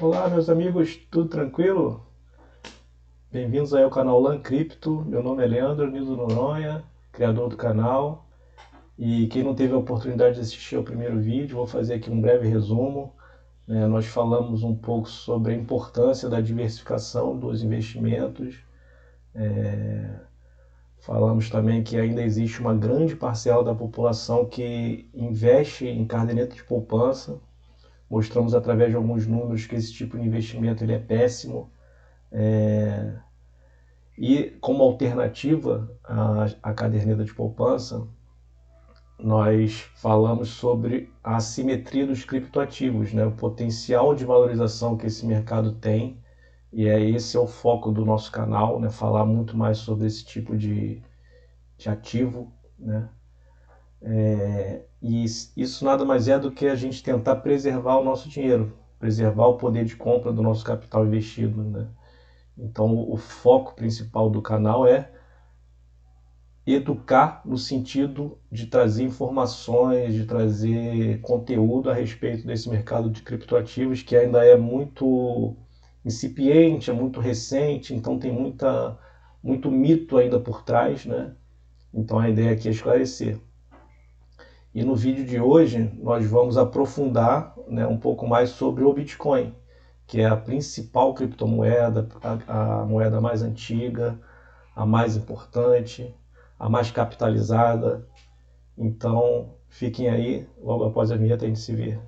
Olá, meus amigos, tudo tranquilo? Bem-vindos aí ao canal LAN Cripto. Meu nome é Leandro Nildo Noronha, criador do canal. E quem não teve a oportunidade de assistir ao primeiro vídeo, vou fazer aqui um breve resumo. Nós falamos um pouco sobre a importância da diversificação dos investimentos. Falamos também que ainda existe uma grande parcela da população que investe em caderneta de poupança. Mostramos através de alguns números que esse tipo de investimento ele é péssimo. E como alternativa à caderneta de poupança, nós falamos sobre a assimetria dos criptoativos, né? O potencial de valorização que esse mercado tem, e esse é o foco do nosso canal, né? Falar muito mais sobre esse tipo de ativo, né? E isso nada mais é do que a gente tentar preservar o nosso dinheiro, preservar o poder de compra do nosso capital investido, né? Então, o foco principal do canal é educar no sentido de trazer informações, de trazer conteúdo a respeito desse mercado de criptoativos que ainda é muito incipiente, é muito recente, então tem muito mito ainda por trás, né? Então a ideia aqui é esclarecer. E no vídeo de hoje nós vamos aprofundar, né, um pouco mais sobre o Bitcoin, que é a principal criptomoeda, a moeda mais antiga, a mais importante, a mais capitalizada. Então, fiquem aí, logo após a vinheta a gente se vê.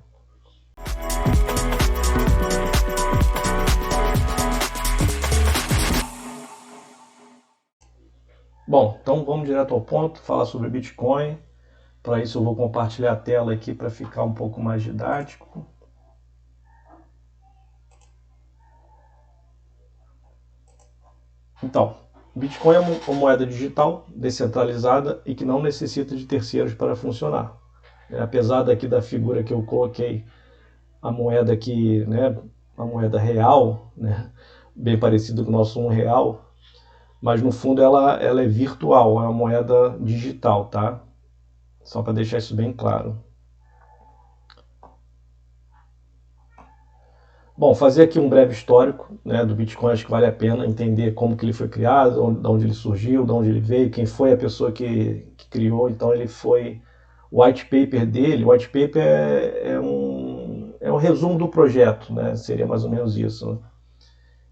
Bom, então vamos direto ao ponto, falar sobre Bitcoin. Para isso eu vou compartilhar a tela aqui para ficar um pouco mais didático. Então, Bitcoin é uma moeda digital, descentralizada e que não necessita de terceiros para funcionar. Apesar daqui da figura que eu coloquei, a moeda aqui, né, a moeda real, né, bem parecido com o nosso R$1, mas no fundo ela é virtual, é uma moeda digital, tá? Só para deixar isso bem claro. Bom, fazer aqui um breve histórico, né, do Bitcoin, acho que vale a pena entender como que ele foi criado, de onde ele surgiu, de onde ele veio, quem foi a pessoa que criou. Então ele foi, o white paper dele, o white paper é um resumo do projeto, né, seria mais ou menos isso, né?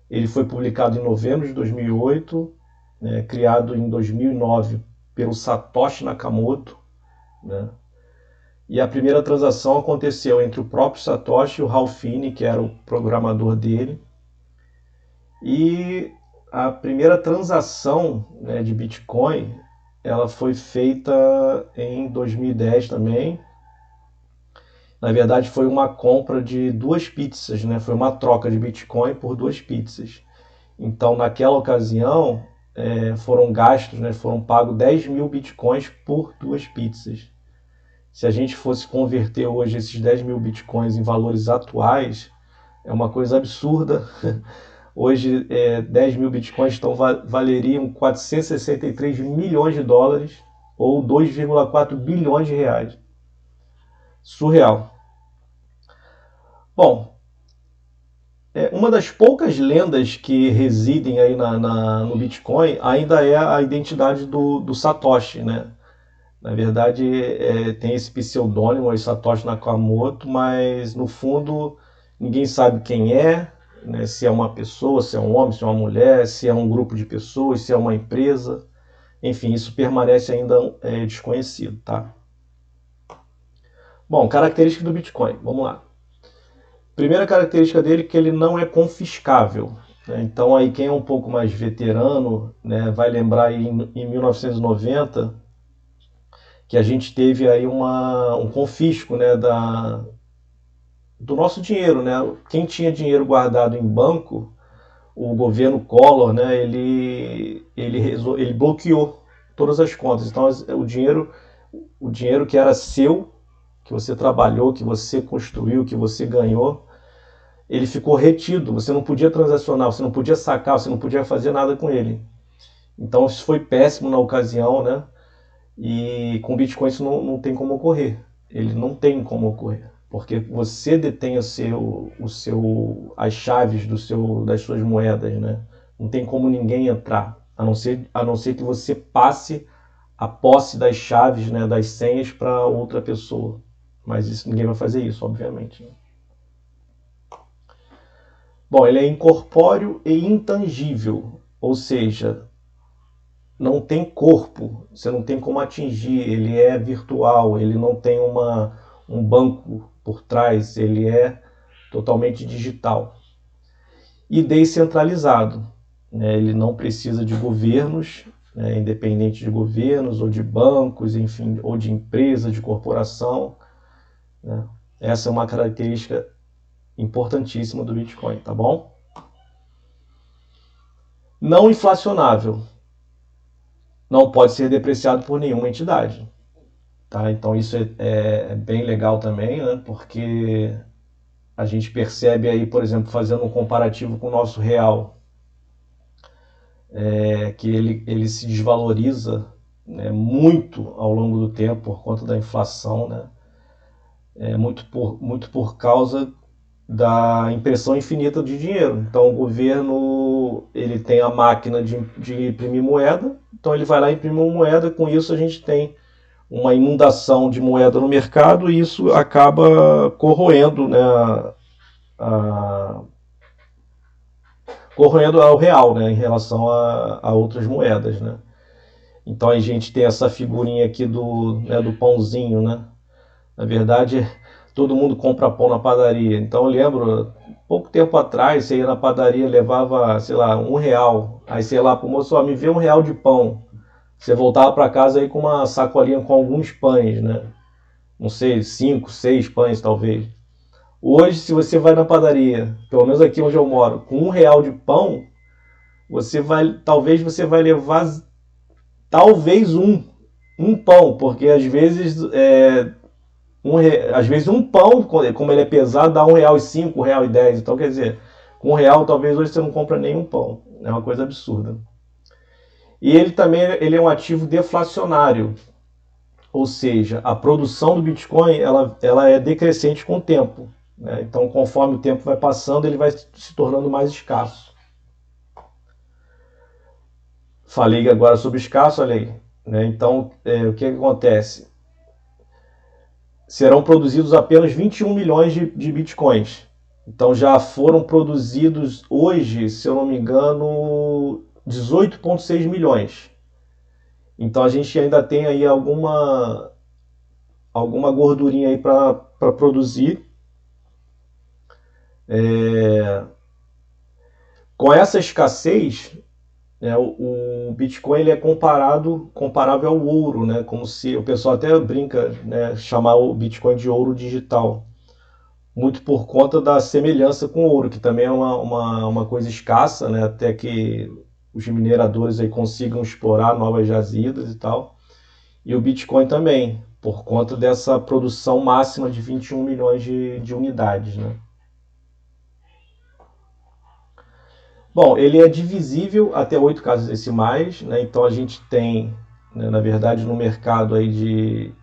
Ele foi publicado em novembro de 2008, né, criado em 2009 pelo Satoshi Nakamoto, né? E a primeira transação aconteceu entre o próprio Satoshi e o Ralph Finney, que era o programador dele. E a primeira transação, né, de Bitcoin, ela foi feita em 2010 também. Na verdade, foi uma compra de 2 pizzas, né? Foi uma troca de Bitcoin por 2 pizzas. Então, naquela ocasião, foram gastos, né, foram pagos 10 mil Bitcoins por 2 pizzas. Se a gente fosse converter hoje esses 10 mil Bitcoins em valores atuais, é uma coisa absurda. Hoje, 10 mil Bitcoins valeriam 463 milhões de dólares ou 2,4 bilhões de reais. Surreal. Bom, uma das poucas lendas que residem aí no Bitcoin ainda é a identidade do Satoshi, né? Na verdade, tem esse pseudônimo aí, Satoshi Nakamoto, mas no fundo ninguém sabe quem é, né? Se é uma pessoa, se é um homem, se é uma mulher, se é um grupo de pessoas, se é uma empresa. Enfim, isso permanece ainda desconhecido, tá? Bom, característica do Bitcoin, vamos lá. Primeira característica dele é que ele não é confiscável, né? Então aí quem é um pouco mais veterano, né, vai lembrar aí em 1990 que a gente teve aí um confisco, né, do nosso dinheiro, né? Quem tinha dinheiro guardado em banco, o governo Collor, né, ele bloqueou todas as contas. Então o dinheiro que era seu, que você trabalhou, que você construiu, que você ganhou, ele ficou retido. Você não podia transacionar, você não podia sacar, você não podia fazer nada com ele. Então isso foi péssimo na ocasião, né? E com Bitcoin isso não tem como ocorrer. Ele não tem como ocorrer. porque você detém as chaves das suas moedas, né? Não tem como ninguém entrar, a não ser que você passe a posse das chaves, né, das senhas para outra pessoa. Mas isso ninguém vai fazer isso, obviamente. Bom, ele é incorpóreo e intangível, ou seja, não tem corpo, você não tem como atingir, ele é virtual, ele não tem um banco por trás, ele é totalmente digital. E descentralizado, né? Ele não precisa de governos, né? Independente de governos ou de bancos, enfim, ou de empresa, de corporação, né? Essa é uma característica importantíssima do Bitcoin, tá bom? Não inflacionável, não pode ser depreciado por nenhuma entidade. Tá? Então isso é bem legal também, né? Porque a gente percebe aí, por exemplo, fazendo um comparativo com o nosso real, que ele se desvaloriza, né, muito ao longo do tempo por conta da inflação, né? Muito por causa da impressão infinita de dinheiro. Então o governo ele tem a máquina de imprimir moeda, então ele vai lá e imprime uma moeda, com isso a gente tem uma inundação de moeda no mercado e isso acaba corroendo, né, corroendo ao real, né, em relação a outras moedas, né. Então a gente tem essa figurinha aqui do pãozinho, né. Na verdade, todo mundo compra pão na padaria. Então eu lembro, pouco tempo atrás, você ia na padaria, levava, sei lá, R$1. Aí você ia lá pro moço, me vê R$1 de pão. Você voltava para casa aí com uma sacolinha com alguns pães, né? Não sei, 5, 6 pães talvez. Hoje, se você vai na padaria, pelo menos aqui onde eu moro, com R$1 de pão, talvez você vai levar talvez um pão, porque às vezes um pão, como ele é pesado, dá R$1,05, R$1,10. Então, quer dizer, com R$1 talvez hoje você não compra nenhum pão. É uma coisa absurda. E ele também ele é um ativo deflacionário. Ou seja, a produção do Bitcoin ela é decrescente com o tempo. Né? Então, conforme o tempo vai passando, ele vai se tornando mais escasso. Falei agora sobre escasso, olha aí. Né? Então, o que acontece? Serão produzidos apenas 21 milhões de bitcoins. Então já foram produzidos hoje, se eu não me engano, 18,6 milhões. Então a gente ainda tem aí alguma gordurinha aí para produzir. Com essa escassez, né, o Bitcoin ele é comparável ao ouro, né, como se o pessoal até brinca, né, chamar o Bitcoin de ouro digital, muito por conta da semelhança com o ouro, que também é uma coisa escassa, né, até que os mineradores aí consigam explorar novas jazidas e tal, e o Bitcoin também, por conta dessa produção máxima de 21 milhões de unidades, né. Bom, ele é divisível até 8 casas decimais, né? Então a gente tem, né, na verdade, no mercado aí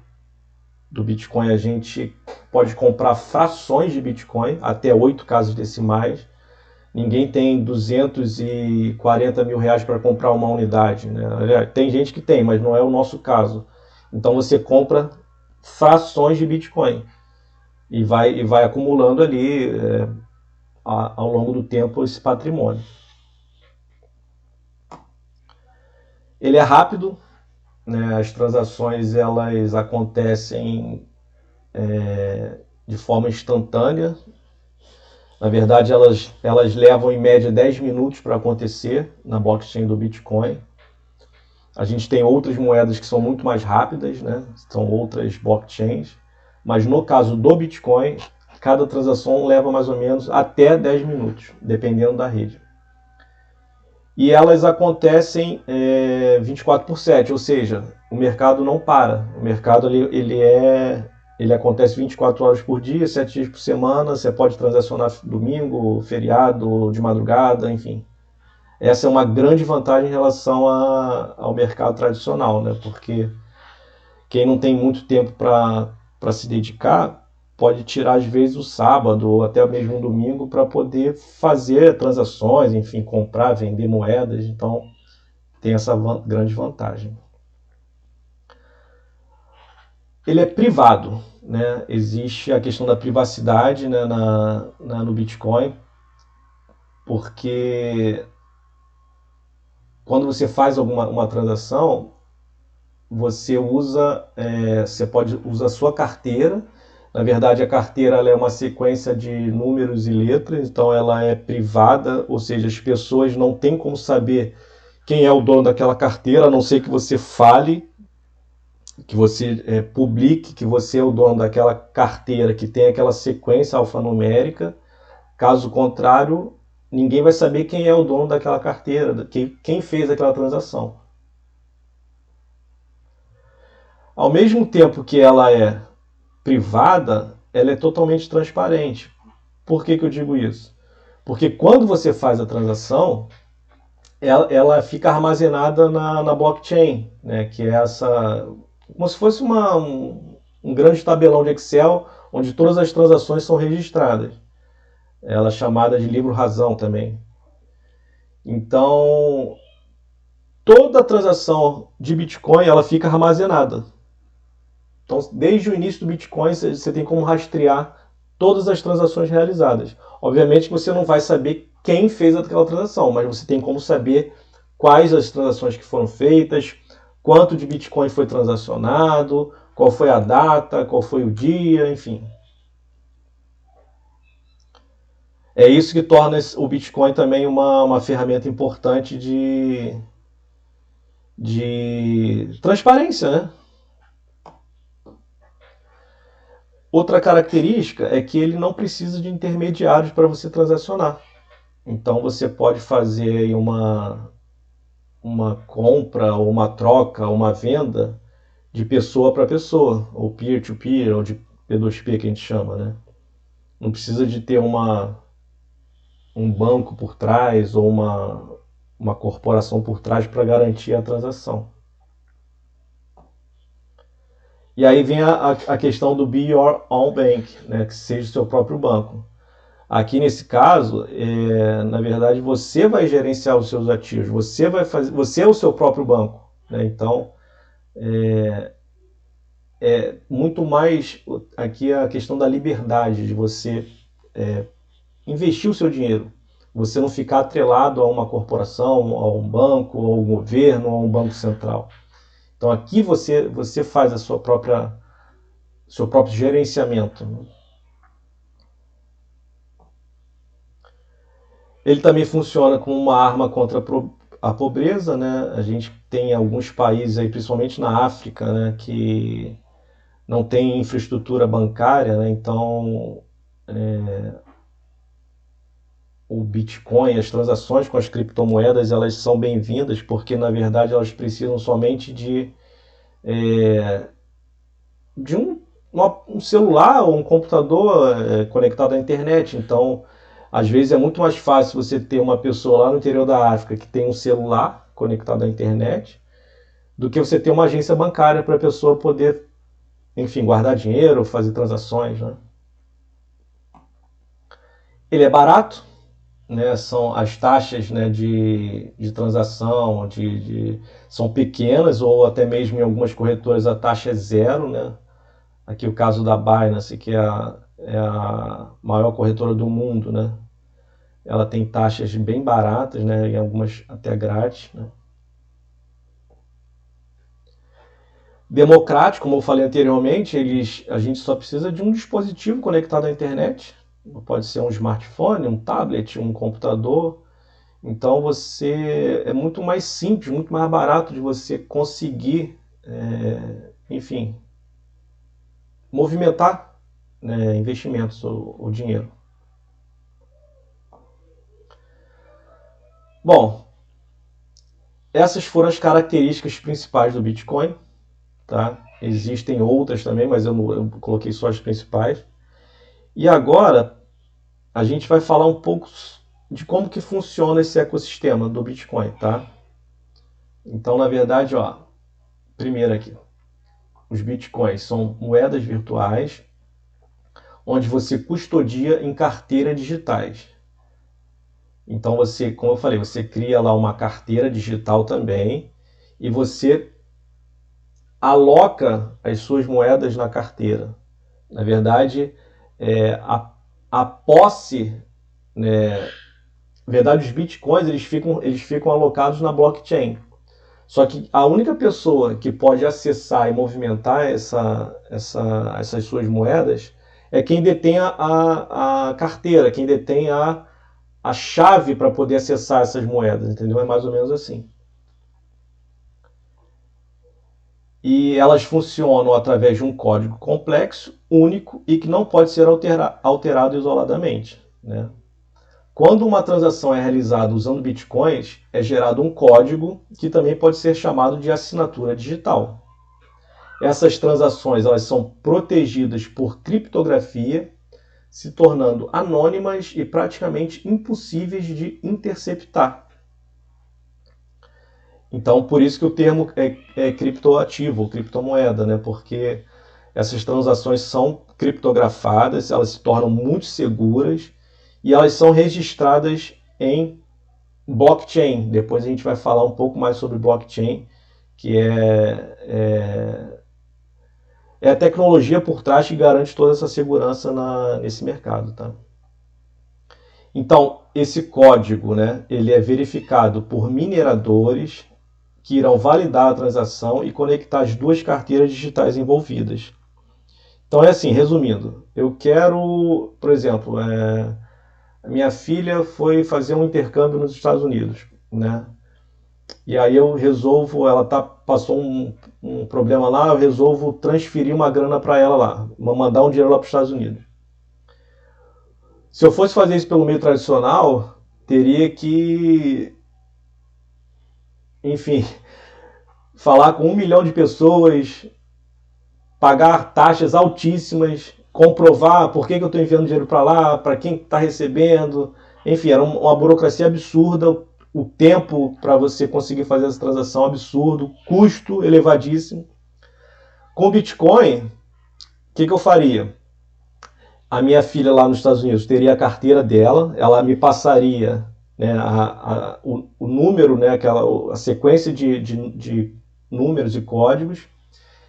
do Bitcoin, a gente pode comprar frações de Bitcoin até 8 casas decimais. Ninguém tem 240 mil reais para comprar uma unidade, né? Tem gente que tem, mas não é o nosso caso. Então você compra frações de Bitcoin e vai acumulando ali ao longo do tempo esse patrimônio. Ele é rápido, né? As transações elas acontecem de forma instantânea. Na verdade, elas levam em média 10 minutos para acontecer na blockchain do Bitcoin. A gente tem outras moedas que são muito mais rápidas, né? São outras blockchains. Mas no caso do Bitcoin, cada transação leva mais ou menos até 10 minutos, dependendo da rede. E elas acontecem 24/7, ou seja, o mercado não para. O mercado ele acontece 24 horas por dia, 7 dias por semana. Você pode transacionar domingo, feriado, de madrugada, enfim. Essa é uma grande vantagem em relação ao mercado tradicional, né? Porque quem não tem muito tempo para se dedicar pode tirar às vezes o sábado ou até mesmo o domingo para poder fazer transações, enfim, comprar, vender moedas. Então tem essa grande vantagem. Ele é privado, né? Existe a questão da privacidade, né, no Bitcoin, porque quando você faz uma transação, você pode usar a sua carteira. Na verdade, a carteira ela é uma sequência de números e letras, então ela é privada, ou seja, as pessoas não têm como saber quem é o dono daquela carteira, a não ser que você fale, que você publique que você é o dono daquela carteira que tem aquela sequência alfanumérica. Caso contrário, ninguém vai saber quem é o dono daquela carteira, quem fez aquela transação. Ao mesmo tempo que ela é privada, ela é totalmente transparente. Por que eu digo isso? Porque quando você faz a transação, ela fica armazenada na blockchain, né? Que é como se fosse um grande tabelão de Excel, onde todas as transações são registradas. Ela é chamada de livro-razão também. Então, toda transação de Bitcoin ela fica armazenada. Então, desde o início do Bitcoin, você tem como rastrear todas as transações realizadas. Obviamente que você não vai saber quem fez aquela transação, mas você tem como saber quais as transações que foram feitas, quanto de Bitcoin foi transacionado, qual foi a data, qual foi o dia, enfim. É isso que torna o Bitcoin também uma ferramenta importante de transparência, né? Outra característica é que ele não precisa de intermediários para você transacionar. Então você pode fazer uma compra, ou uma troca, ou uma venda de pessoa para pessoa, ou peer-to-peer, ou de P2P que a gente chama, né? Não precisa de ter um banco por trás ou uma corporação por trás para garantir a transação. E aí vem a questão do be your own bank, né? Que seja o seu próprio banco. Aqui nesse caso, na verdade, você vai gerenciar os seus ativos, você é o seu próprio banco, né? Então, muito mais aqui a questão da liberdade de você investir o seu dinheiro. Você não ficar atrelado a uma corporação, a um banco, a um governo, a um banco central. Então aqui você faz seu próprio gerenciamento. Ele também funciona como uma arma contra a pobreza, né? A gente tem alguns países aí, principalmente na África, né, que não tem infraestrutura bancária, né? Então o Bitcoin, as transações com as criptomoedas, elas são bem-vindas porque na verdade elas precisam somente de um celular ou um computador conectado à internet. Então, às vezes é muito mais fácil você ter uma pessoa lá no interior da África que tem um celular conectado à internet do que você ter uma agência bancária para a pessoa poder, enfim, guardar dinheiro, fazer transações, né? Ele é barato, né? São as taxas, né, de transação são pequenas, ou até mesmo em algumas corretoras a taxa é zero, né? Aqui o caso da Binance, que é a maior corretora do mundo, né? Ela tem taxas bem baratas, né? E algumas até grátis, né? Democrático, como eu falei anteriormente, a gente só precisa de um dispositivo conectado à internet. Pode ser um smartphone, um tablet, um computador. Então é muito mais simples, muito mais barato de você conseguir, enfim, movimentar, né, investimentos ou dinheiro. Bom, essas foram as características principais do Bitcoin, tá? Existem outras também, mas eu coloquei só as principais. E agora a gente vai falar um pouco de como que funciona esse ecossistema do Bitcoin, tá? Então, na verdade, primeiro aqui, os Bitcoins são moedas virtuais onde você custodia em carteiras digitais. Então você, como eu falei, você cria lá uma carteira digital também e você aloca as suas moedas na carteira. Na verdade, a posse, né, na verdade, os bitcoins eles ficam alocados na blockchain. Só que a única pessoa que pode acessar e movimentar essas suas moedas é quem detém a carteira, quem detém a chave para poder acessar essas moedas, entendeu? É mais ou menos assim. E elas funcionam através de um código complexo, único e que não pode ser alterado isoladamente, né? Quando uma transação é realizada usando bitcoins, é gerado um código que também pode ser chamado de assinatura digital. Essas transações elas são protegidas por criptografia, se tornando anônimas e praticamente impossíveis de interceptar. Então, por isso que o termo é criptoativo, criptomoeda, né? Porque essas transações são criptografadas, elas se tornam muito seguras e elas são registradas em blockchain. Depois a gente vai falar um pouco mais sobre blockchain, que é a tecnologia por trás que garante toda essa segurança nesse mercado, tá? Então, esse código, né, ele é verificado por mineradores que irão validar a transação e conectar as duas carteiras digitais envolvidas. Então é assim, resumindo, eu quero, por exemplo, a minha filha foi fazer um intercâmbio nos Estados Unidos, né? E aí eu resolvo, passou um problema lá, eu resolvo transferir uma grana para ela lá, mandar um dinheiro lá para os Estados Unidos. Se eu fosse fazer isso pelo meio tradicional, teria que, enfim, falar com 1 milhão de pessoas, pagar taxas altíssimas, comprovar por que eu estou enviando dinheiro para lá, para quem está recebendo. Enfim, era uma burocracia absurda, o tempo para você conseguir fazer essa transação absurdo, custo elevadíssimo. Com o Bitcoin, o que eu faria? A minha filha lá nos Estados Unidos teria a carteira dela, ela me passaria, né, o número, né, a sequência de números e códigos.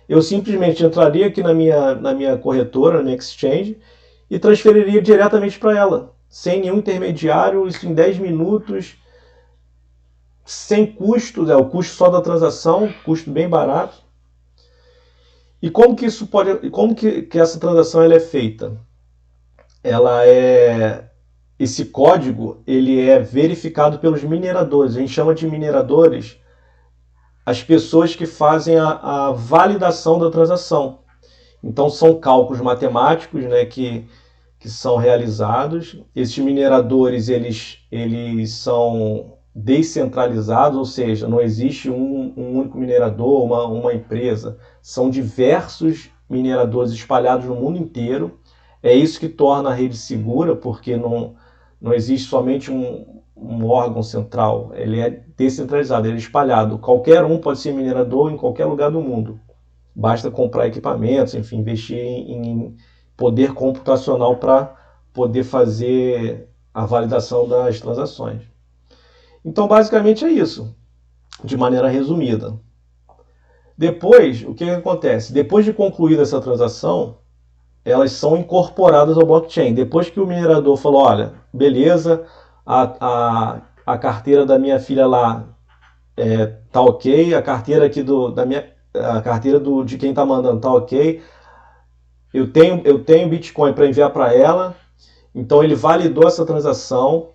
Eu simplesmente entraria aqui na minha corretora, na minha exchange, e transferiria diretamente para ela, sem nenhum intermediário, isso em 10 minutos, sem custo, o custo só da transação, custo bem barato. E como que essa transação ela é feita? Esse código ele é verificado pelos mineradores. A gente chama de mineradores as pessoas que fazem a validação da transação. Então são cálculos matemáticos, né, que são realizados. Esses mineradores eles são descentralizados, ou seja, não existe um único minerador, uma empresa. São diversos mineradores espalhados no mundo inteiro. É isso que torna a rede segura, porque não existe somente um órgão central. Ele é descentralizado, ele é espalhado. Qualquer um pode ser minerador em qualquer lugar do mundo. Basta comprar equipamentos, enfim, investir em poder computacional para poder fazer a validação das transações. Então, basicamente é isso, de maneira resumida. Depois, o que acontece? Depois de concluída essa transação, elas são incorporadas ao blockchain. Depois que o minerador falou, olha, beleza, a carteira da minha filha lá tá ok, a carteira aqui a carteira de quem está mandando tá ok, eu tenho Bitcoin para enviar para ela, então ele validou essa transação.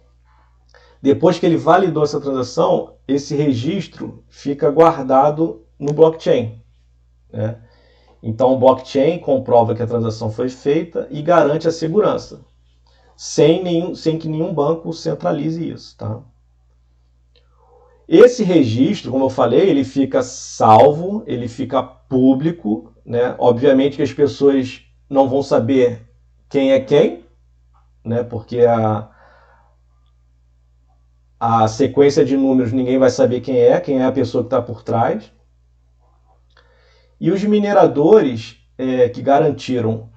Depois que ele validou essa transação, esse registro fica guardado no blockchain, né? Então o blockchain comprova que a transação foi feita e garante a segurança, sem que nenhum banco centralize isso, tá? Esse registro, como eu falei, ele fica salvo, ele fica público, né? Obviamente que as pessoas não vão saber quem é quem, né? Porque a sequência de números ninguém vai saber quem é a pessoa que está por trás. E os mineradores que garantiram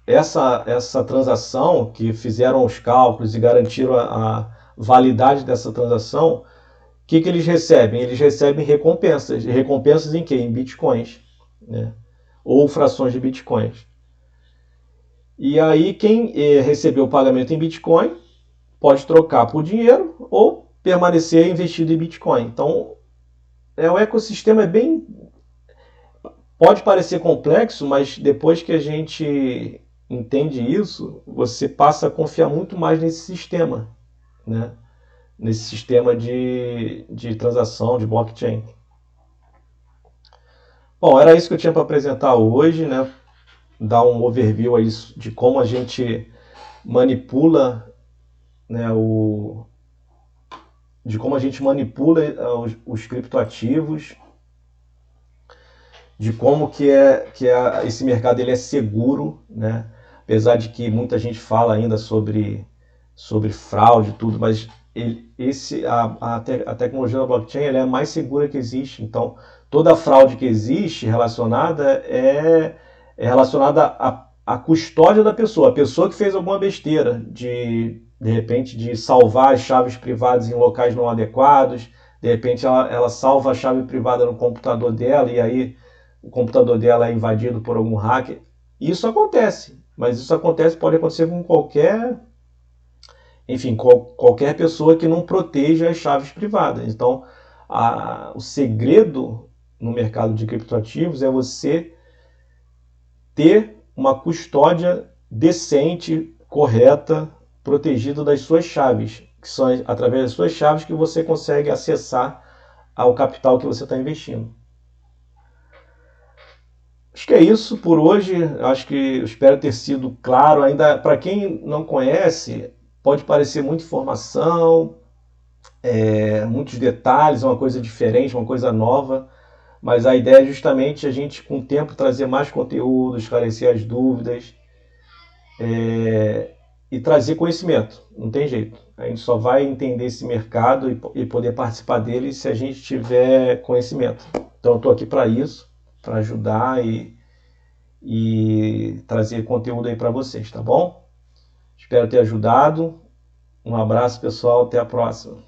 essa transação, que fizeram os cálculos e garantiram a validade dessa transação, o que eles recebem? Eles recebem recompensas. Recompensas em quê? Em bitcoins, né? Ou frações de bitcoins. E aí quem recebeu o pagamento em bitcoin pode trocar por dinheiro ou permanecer investido em bitcoin. Então, o ecossistema é bem... Pode parecer complexo, mas depois que a gente entende isso, você passa a confiar muito mais nesse sistema, né? Nesse sistema de transação, de blockchain. Bom, era isso que eu tinha para apresentar hoje, né? Dar um overview aí de como a gente manipula, né, de como a gente manipula os criptoativos, de como esse mercado ele é seguro, né? Apesar de que muita gente fala ainda sobre fraude e tudo, mas a tecnologia da blockchain ela é a mais segura que existe. Então, toda fraude que existe relacionada é relacionada à custódia da pessoa. A pessoa que fez alguma besteira, de repente, de salvar as chaves privadas em locais não adequados, de repente ela salva a chave privada no computador dela e aí o computador dela é invadido por algum hacker. Isso acontece, mas isso pode acontecer com qualquer pessoa que não proteja as chaves privadas. Então, o segredo no mercado de criptoativos é você ter uma custódia decente, correta, protegida das suas chaves, que são através das suas chaves que você consegue acessar ao capital que você está investindo. Acho que é isso por hoje. Acho que espero ter sido claro. Ainda para quem não conhece, pode parecer muita informação, muitos detalhes, uma coisa diferente, uma coisa nova. Mas a ideia é justamente a gente, com o tempo, trazer mais conteúdo, esclarecer as dúvidas e trazer conhecimento. Não tem jeito. A gente só vai entender esse mercado e poder participar dele se a gente tiver conhecimento. Então eu estou aqui para isso, para ajudar e trazer conteúdo aí para vocês, tá bom? Espero ter ajudado. Um abraço, pessoal. Até a próxima.